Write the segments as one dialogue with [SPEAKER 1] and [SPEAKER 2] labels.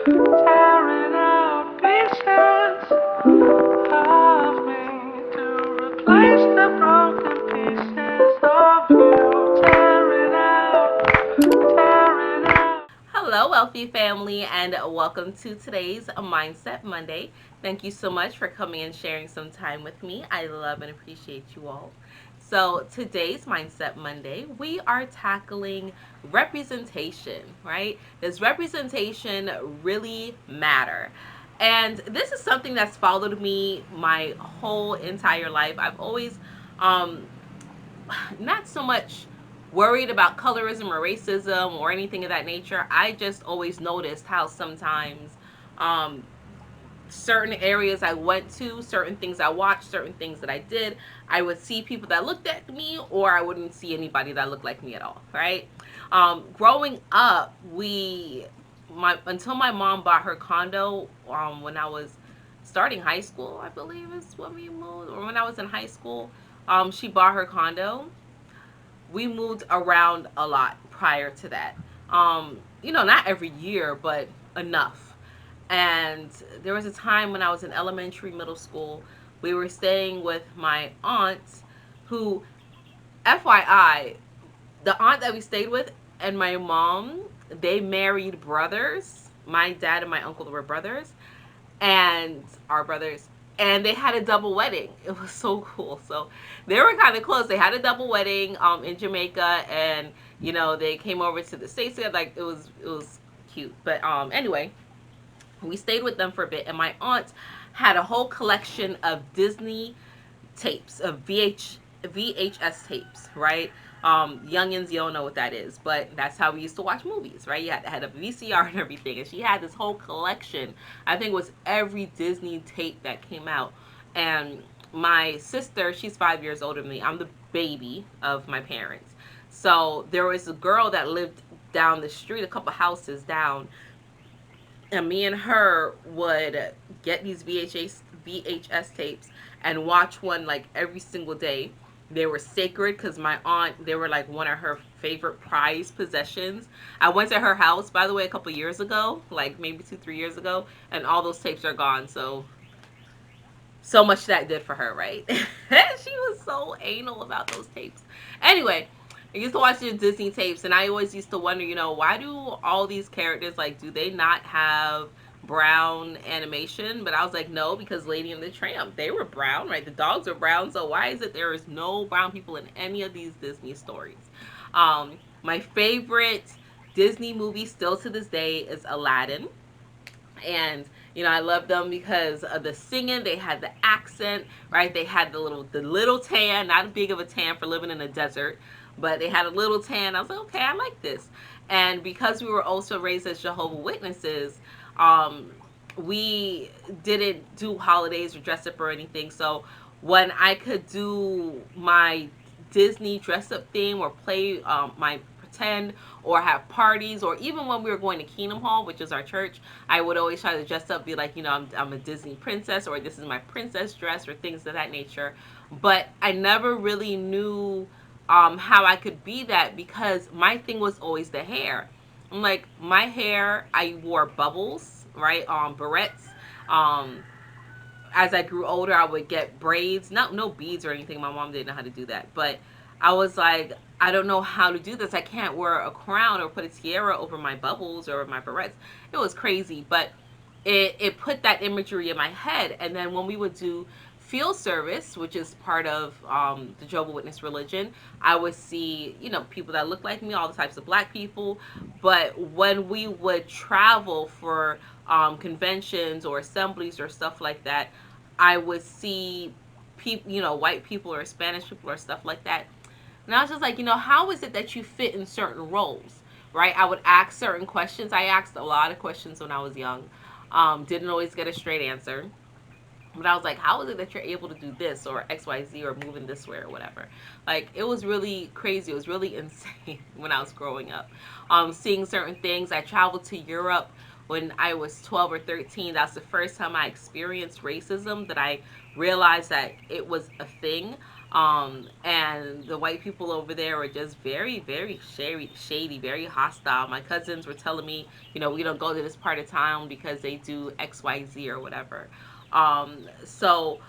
[SPEAKER 1] Tearing out pieces of me to replace the broken pieces of you. Tearing out. Hello, wealthy family, and welcome to today's Mindset Monday. Thank you so much for coming and sharing some time with me. I love and appreciate you all. So, today's Mindset Monday, we are tackling representation, right? Does representation really matter? And this is something that's followed me my whole entire life. I've always um, not so much worried about colorism or racism or anything of that nature. I just always noticed how sometimes um, certain areas I went to, certain things I watched, certain things that I did, I would see people that looked at me, or I wouldn't see anybody that looked like me at all, right? Growing up, until my mom bought her condo when I was starting high school, I believe is when we moved, or when I was in high school, she bought her condo. We moved around a lot prior to that. Not every year, but enough. And there was a time when I was in elementary, middle school, we were staying with my aunt, who, FYI, the aunt that we stayed with and my mom, they married brothers. My dad and my uncle were brothers, and our brothers, and they had a double wedding. It was so cool. So they were kind of close. They had a double wedding in Jamaica, and they came over to the States together. Like it was cute. But anyway, we stayed with them for a bit, and my aunt had a whole collection of Disney tapes, of VHS tapes, right? Youngins, you don't know what that is, but that's how we used to watch movies, right? You had a VCR and everything, and she had this whole collection. I think it was every Disney tape that came out. And my sister, she's 5 years older than me. I'm the baby of my parents. So there was a girl that lived down the street, a couple houses down, and me and her would get these VHS tapes and watch one like every single day. They were sacred because my aunt, they were like one of her favorite prized possessions. I went to her house, by the way, a couple years ago, like maybe 2, 3 years ago, and all those tapes are gone. So much that did for her, right? She was so anal about those tapes. Anyway, I used to watch the Disney tapes, and I always used to wonder, why do all these characters, like, do they not have brown animation? But I was like, no, because Lady and the Tramp, they were brown, right? The dogs were brown, so why is it there is no brown people in any of these Disney stories? My favorite Disney movie still to this day is Aladdin. And I love them because of the singing. They had the accent, right? They had the little tan, not big of a tan for living in a desert, but they had a little tan. I was like, okay, I like this. And because we were also raised as Jehovah Witnesses, we didn't do holidays or dress up or anything. So when I could do my Disney dress up theme, or play my pretend, or have parties, or even when we were going to Kingdom Hall, which is our church, I would always try to dress up, be like, I'm a Disney princess, or this is my princess dress, or things of that nature. But I never really knew how I could be that, because my thing was always the hair. I'm like, my hair, I wore bubbles, right? Barrettes. Um, as I grew older, I would get braids, not no beads or anything. My mom didn't know how to do that, but I was like, I don't know how to do this. I can't wear a crown or put a tiara over my bubbles or my barrettes. It was crazy, but it put that imagery in my head. And then when we would do field service, which is part of the Jehovah Witness religion, I would see, people that look like me, all the types of black people. But when we would travel for conventions or assemblies or stuff like that, I would see people, white people or Spanish people or stuff like that. And I was just like, how is it that you fit in certain roles, right? I would ask certain questions. I asked a lot of questions when I was young. Didn't always get a straight answer. But I was like, how is it that you're able to do this or XYZ or moving this way or whatever? Like, it was really crazy. It was really insane when I was growing up. Seeing certain things. I traveled to Europe when I was 12 or 13. That's the first time I experienced racism, that I realized that it was a thing. And the white people over there were just very, very shady, very hostile. My cousins were telling me, we don't go to this part of town because they do XYZ or whatever. So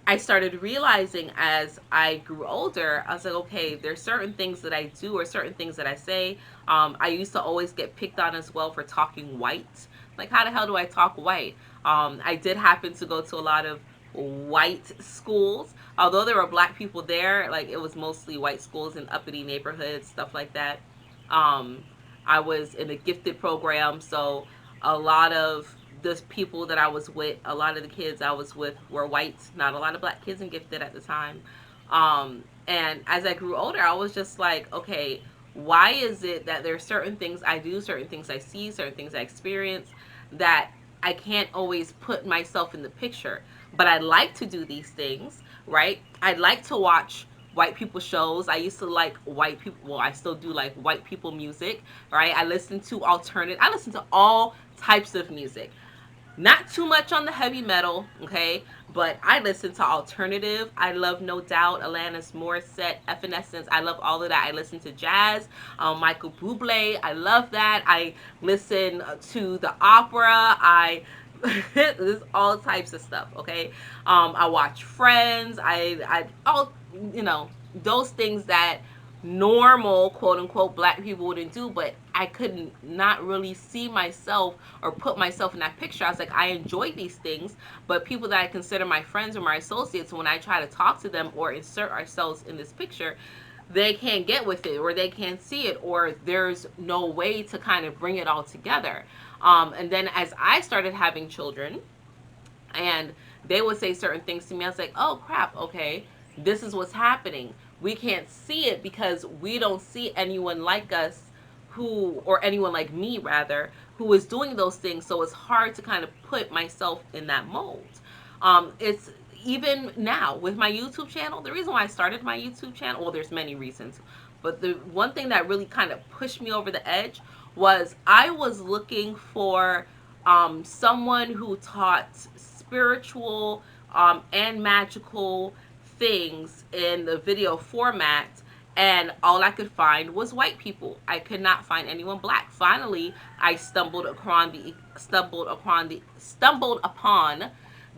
[SPEAKER 1] I started realizing as I grew older, I was like, okay, there's certain things that I do or certain things that I say. I used to always get picked on as well for talking white. Like, how the hell do I talk white? I did happen to go to a lot of white schools. Although there were black people there, like it was mostly white schools in uppity neighborhoods, stuff like that. Um, I was in a gifted program, so a lot of the people that I was with, a lot of the kids I was with were white, not a lot of black kids in gifted at the time. And as I grew older, I was just like, okay, why is it that there are certain things I do, certain things I see, certain things I experience that I can't always put myself in the picture? But I like to do these things, right? I like to watch white people shows. I used to like white people. Well, I still do like white people music, right? I listen to all types of music. Not too much on the heavy metal, okay? But I listen to alternative. I love No Doubt, Alanis Morissette, Evanescence. I love all of that. I listen to jazz, Michael Bublé. I love that. I listen to the opera. There's all types of stuff, okay? I watch Friends. All, you know, those things that normal quote unquote black people wouldn't do, but I couldn't not really see myself or put myself in that picture. I was like, I enjoy these things, but people that I consider my friends or my associates, when I try to talk to them or insert ourselves in this picture, they can't get with it, or they can't see it, or there's no way to kind of bring it all together. And then as I started having children, and they would say certain things to me, I was like, oh crap, okay, this is what's happening. We can't see it because we don't see anyone like us who, or anyone like me rather, who is doing those things. So it's hard to kind of put myself in that mold. It's even now with my YouTube channel. The reason why I started my YouTube channel, well, there's many reasons, but the one thing that really kind of pushed me over the edge was I was looking for someone who taught spiritual and magical things in the video format, and all I could find was white people. I could not find anyone black. Finally, I stumbled upon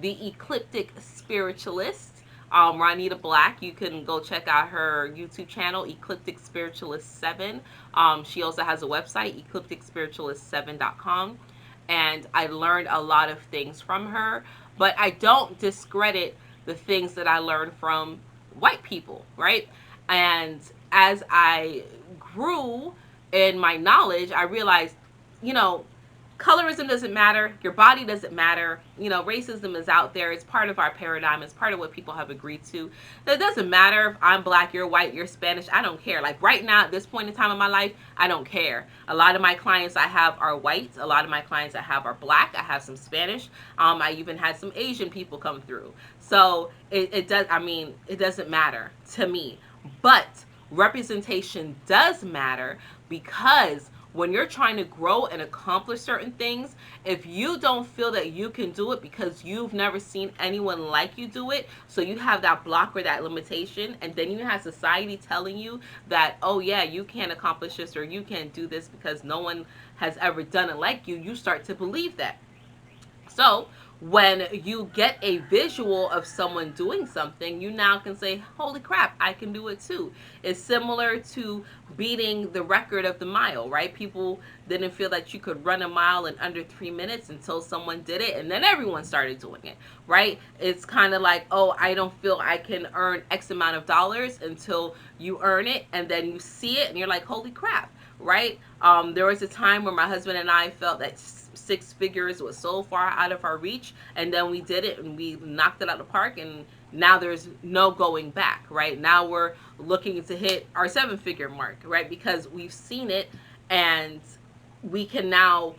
[SPEAKER 1] the ecliptic spiritualist, Ronita Black. You can go check out her YouTube channel, Ecliptic Spiritualist 7. She also has a website, eclipticspiritualist7.com. And I learned a lot of things from her, but I don't discredit the things that I learned from white people, right? And as I grew in my knowledge, I realized, you know, colorism doesn't matter. Your body doesn't matter. Racism is out there. It's part of our paradigm. It's part of what people have agreed to. It doesn't matter if I'm black, you're white, you're Spanish. I don't care. Like right now, at this point in time in my life, I don't care. A lot of my clients I have are white. A lot of my clients I have are black. I have some Spanish. I even had some Asian people come through. So it does. I mean, it doesn't matter to me. But representation does matter, because when you're trying to grow and accomplish certain things, if you don't feel that you can do it because you've never seen anyone like you do it, so you have that block or that limitation, and then you have society telling you that, oh yeah, you can't accomplish this or you can't do this because no one has ever done it like you, you start to believe that. So when you get a visual of someone doing something, you now can say, holy crap, I can do it too. It's similar to beating the record of the mile, right? People didn't feel that you could run a mile in under 3 minutes until someone did it, and then everyone started doing it, right? It's kind of like, oh, I don't feel I can earn X amount of dollars until you earn it, and then you see it, and you're like, holy crap, right? There was a time where my husband and I felt that six figures was so far out of our reach, and then we did it and we knocked it out of the park, and now there's no going back. Right now we're looking to hit our 7-figure mark, right? Because we've seen it, and we now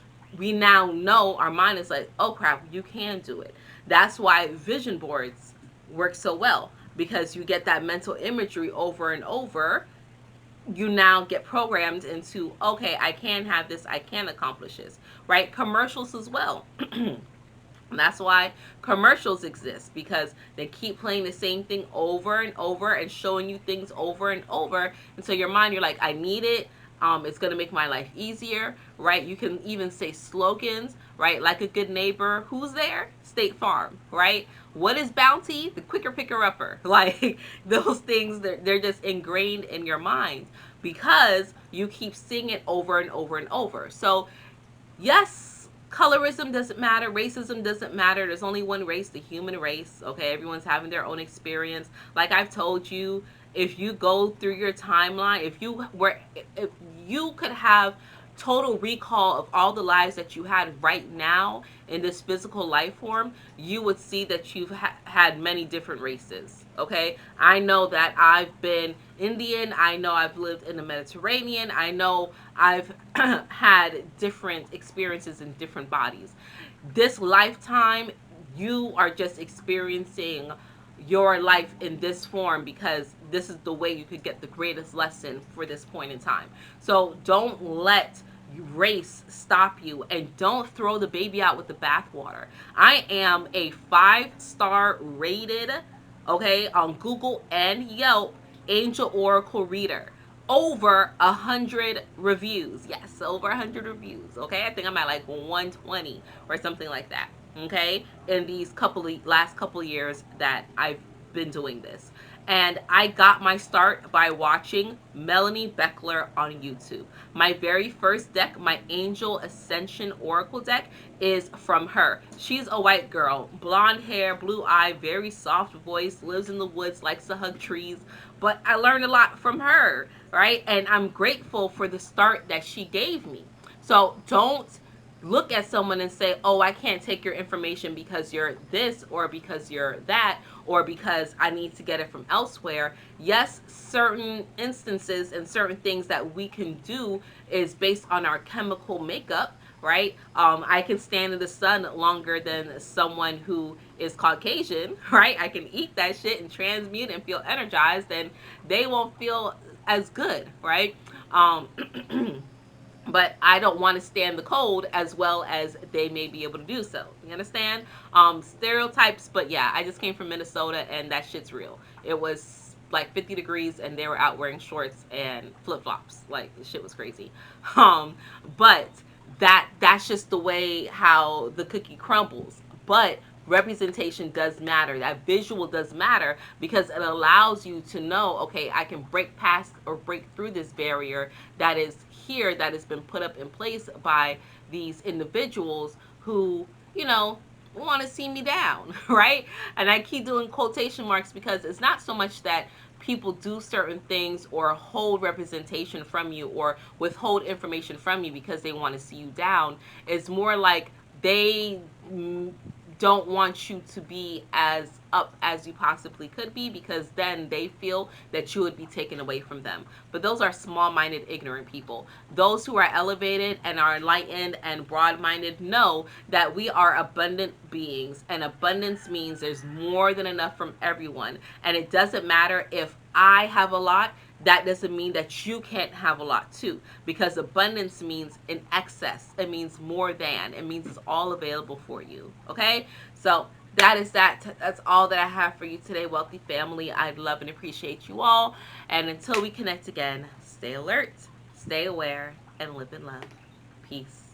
[SPEAKER 1] know, our mind is like, oh crap, you can do it. That's why vision boards work so well, because you get that mental imagery over and over. You now get programmed into, okay, I can have this, I can accomplish this, right? Commercials as well. And that's why commercials exist, because they keep playing the same thing over and over and showing you things over and over. And so your mind, you're like, I need it. It's going to make my life easier, right? You can even say slogans, right? Like a good neighbor. Who's there? State Farm, right? What is Bounty? The quicker picker upper. Like those things, they're just ingrained in your mind because you keep seeing it over and over and over. So yes, colorism doesn't matter, racism doesn't matter. There's only one race, the human race. Okay, everyone's having their own experience. Like I've told you, if you go through your timeline, if you could have total recall of all the lives that you had right now in this physical life form, you would see that you've had many different races. Okay, I know that I've been Indian. I know I've lived in the Mediterranean. I know I've had different experiences in different bodies. This lifetime, you are just experiencing your life in this form because this is the way you could get the greatest lesson for this point in time. So don't let race stop you, and don't throw the baby out with the bathwater. I am a 5-star rated, okay, on Google and Yelp, angel oracle reader. Over 100 reviews. Yes, over 100 reviews. Okay, I think I'm at like 120 or something like that. Okay, in these last couple years that I've been doing this. And I got my start by watching Melanie Beckler on YouTube. My very first deck, my Angel Ascension Oracle deck, is from her. She's a white girl, blonde hair, blue eye, very soft voice, lives in the woods, likes to hug trees. But I learned a lot from her, right? And I'm grateful for the start that she gave me. So don't look at someone and say, oh, I can't take your information because you're this or because you're that or because I need to get it from elsewhere. Yes, certain instances and certain things that we can do is based on our chemical makeup, right? I can stand in the sun longer than someone who is Caucasian, right? I can eat that shit and transmute and feel energized, and they won't feel as good, right? Um, but I don't want to stand the cold as well as they may be able to do so. You understand? Stereotypes, but yeah, I just came from Minnesota and that shit's real. It was like 50 degrees and they were out wearing shorts and flip flops. Like shit was crazy. But that's just the way how the cookie crumbles. But representation does matter. That visual does matter because it allows you to know, okay, I can break past or break through this barrier that is here, that has been put up in place by these individuals who, you know, want to see me down, right? And I keep doing quotation marks because it's not so much that people do certain things or hold representation from you or withhold information from you because they want to see you down. It's more like they don't want you to be as up as you possibly could be because then they feel that you would be taken away from them. But those are small-minded, ignorant people. Those who are elevated and are enlightened and broad-minded know that we are abundant beings, and abundance means there's more than enough from everyone. And it doesn't matter if I have a lot, that doesn't mean that you can't have a lot too, because abundance means in excess. It means more than. It means it's all available for you. Okay? So that is that. That's all that I have for you today, wealthy family. I love and appreciate you all. And until we connect again, stay alert, stay aware, and live in love. Peace.